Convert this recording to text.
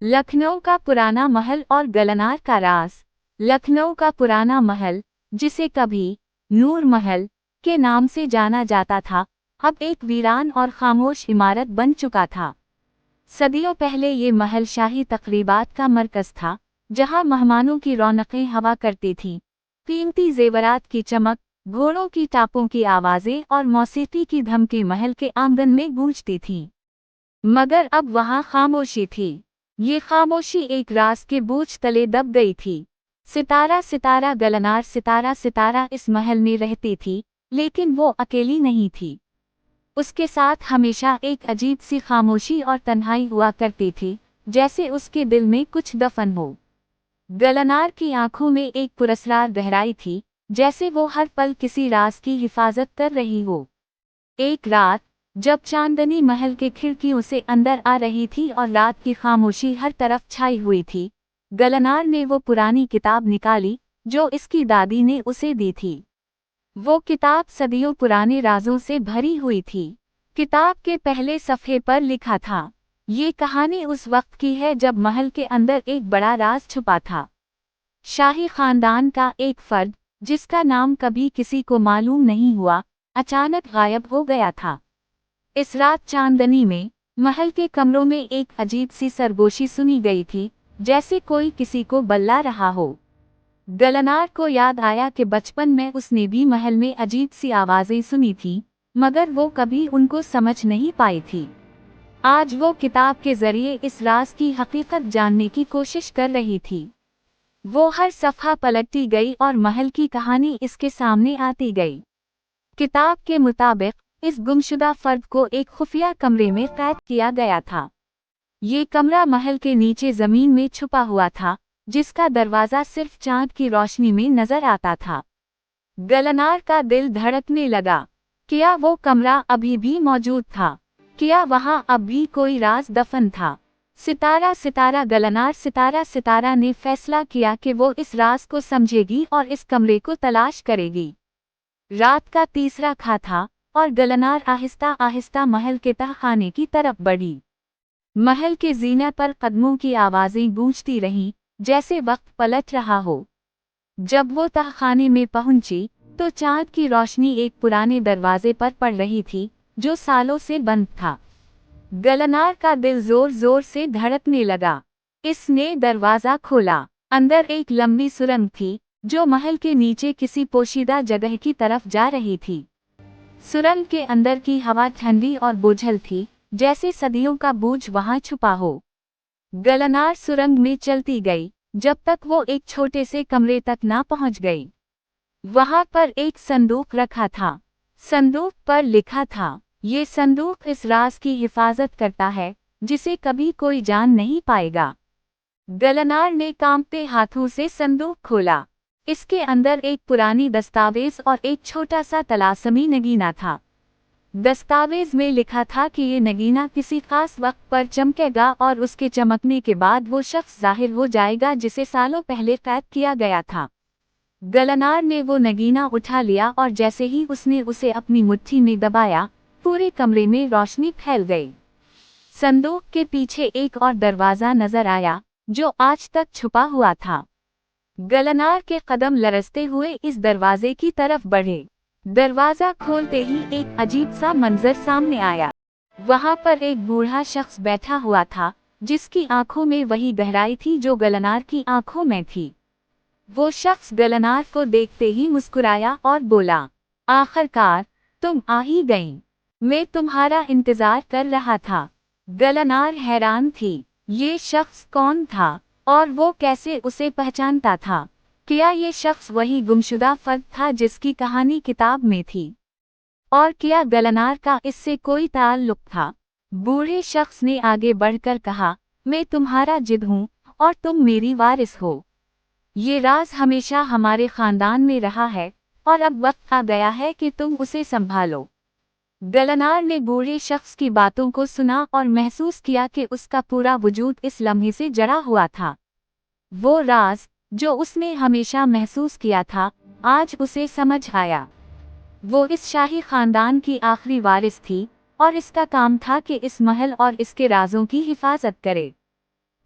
लखनऊ का पुराना महल और गलनार का राज। लखनऊ का पुराना महल, जिसे कभी नूर महल के नाम से जाना जाता था, अब एक वीरान और खामोश इमारत बन चुका था। सदियों पहले ये महल शाही तकरीबात का मरकज था, जहां मेहमानों की रौनकें हवा करती थीं। कीमती जेवरात की चमक, घोड़ों की टापों की आवाजें और मौसीकी की धमकी महल के आंगन में गूंजती थीं। मगर अब वहां खामोशी थी। ये खामोशी एक राज के बोझ तले दब गई थी। सितारा सितारा गलनार सितारा सितारा इस महल में रहती थी, लेकिन वो अकेली नहीं थी। उसके साथ हमेशा एक अजीब सी खामोशी और तन्हाई हुआ करती थी, जैसे उसके दिल में कुछ दफन हो। गलनार की आंखों में एक पुरस्कार गहराई थी, जैसे वो हर पल किसी राज की हिफाजत कर रही हो। एक रात, जब चांदनी महल के खिड़कियों से अंदर आ रही थी और रात की खामोशी हर तरफ छाई हुई थी, गलनार ने वो पुरानी किताब निकाली जो इसकी दादी ने उसे दी थी। वो किताब सदियों पुराने राजों से भरी हुई थी। किताब के पहले सफ़े पर लिखा था, ये कहानी उस वक्त की है जब महल के अंदर एक बड़ा राज छुपा था। शाही खानदान का एक फर्द, जिसका नाम कभी किसी को मालूम नहीं हुआ, अचानक गायब हो गया था। इस रात चांदनी में महल के कमरों में एक अजीब सी सरगोशी सुनी गई थी, जैसे कोई किसी को बल्ला रहा हो। गलनार को याद आया कि बचपन में उसने भी महल में अजीब सी आवाजें सुनी थी, मगर वो कभी उनको समझ नहीं पाई थी। आज वो किताब के जरिए इस राज की हकीकत जानने की कोशिश कर रही थी। वो हर सफ़ा पलटती गई और महल की कहानी इसके सामने आती गई। किताब के मुताबिक इस गुमशुदा फर्द को एक खुफिया कमरे में कैद किया गया था। ये कमरा महल के नीचे जमीन में छुपा हुआ था, जिसका दरवाजा सिर्फ चांद की रोशनी में नजर आता था। गलनार का दिल धड़कने लगा। क्या वो कमरा अभी भी मौजूद था? क्या वहां अब भी कोई राज दफन था? सितारा सितारा गलनार सितारा सितारा ने फैसला किया कि वो इस राज को समझेगी और इस कमरे को तलाश करेगी। रात का तीसरा खा था और गलनार आहिस्ता आहिस्ता महल के तहखाने की तरफ बढ़ी। महल के जीने पर कदमों की आवाजें गूंजती रहीं, जैसे वक्त पलट रहा हो। जब वो तहखाने में पहुंची, तो चांद की रोशनी एक पुराने दरवाजे पर पड़ रही थी, जो सालों से बंद था। गलनार का दिल जोर जोर से धड़कने लगा। इसने दरवाजा खोला। अंदर एक लंबी सुरंग थी, जो महल के नीचे किसी पोशीदा जगह की तरफ जा रही थी। सुरंग के अंदर की हवा ठंडी और बोझल थी, जैसे सदियों का बोझ वहां छुपा हो। गलनार सुरंग में चलती गई, जब तक वो एक छोटे से कमरे तक ना पहुंच गई। वहां पर एक संदूक रखा था। संदूक पर लिखा था, ये संदूक इस राज की हिफाजत करता है, जिसे कभी कोई जान नहीं पाएगा। गलनार ने कांपते हाथों से संदूक खोला। इसके अंदर एक पुरानी दस्तावेज और एक छोटा सा तलासमी नगीना था। दस्तावेज में लिखा था कि ये नगीना किसी खास वक्त पर चमकेगा और उसके चमकने के बाद वो शख्स जाहिर हो जाएगा जिसे सालों पहले कैद किया गया था। गलनार ने वो नगीना उठा लिया और जैसे ही उसने उसे अपनी मुट्ठी में दबाया, पूरे कमरे में रोशनी फैल गई। संदूक के पीछे एक और दरवाजा नजर आया, जो आज तक छुपा हुआ था। गलनार के कदम लरजते हुए इस दरवाजे की तरफ बढ़े। दरवाजा खोलते ही एक अजीब सा मंजर सामने आया। वहां पर एक बूढ़ा शख्स बैठा हुआ था, जिसकी आंखों में वही गहराई थी जो गलनार की आंखों में थी। वो शख्स गलनार को देखते ही मुस्कुराया और बोला, आखिरकार तुम आ ही गईं। मैं तुम्हारा इंतजार कर रहा था। गलनार हैरान थी। ये शख्स कौन था और वो कैसे उसे पहचानता था? क्या ये शख्स वही गुमशुदा फर्द था जिसकी कहानी किताब में थी? और क्या गलनार का इससे कोई ताल्लुक था? बूढ़े शख्स ने आगे बढ़कर कहा, मैं तुम्हारा जिद हूँ और तुम मेरी वारिस हो। ये राज हमेशा हमारे खानदान में रहा है और अब वक्त आ गया है कि तुम उसे संभालो। गलनार ने बूढ़े शख्स की बातों को सुना और महसूस किया कि उसका पूरा वजूद इस लम्हे से जड़ा हुआ था। वो राज, जो उसने हमेशा महसूस किया था, आज उसे समझ आया। वो इस शाही खानदान की आखिरी वारिस थी और इसका काम था कि इस महल और इसके राजों की हिफाजत करे।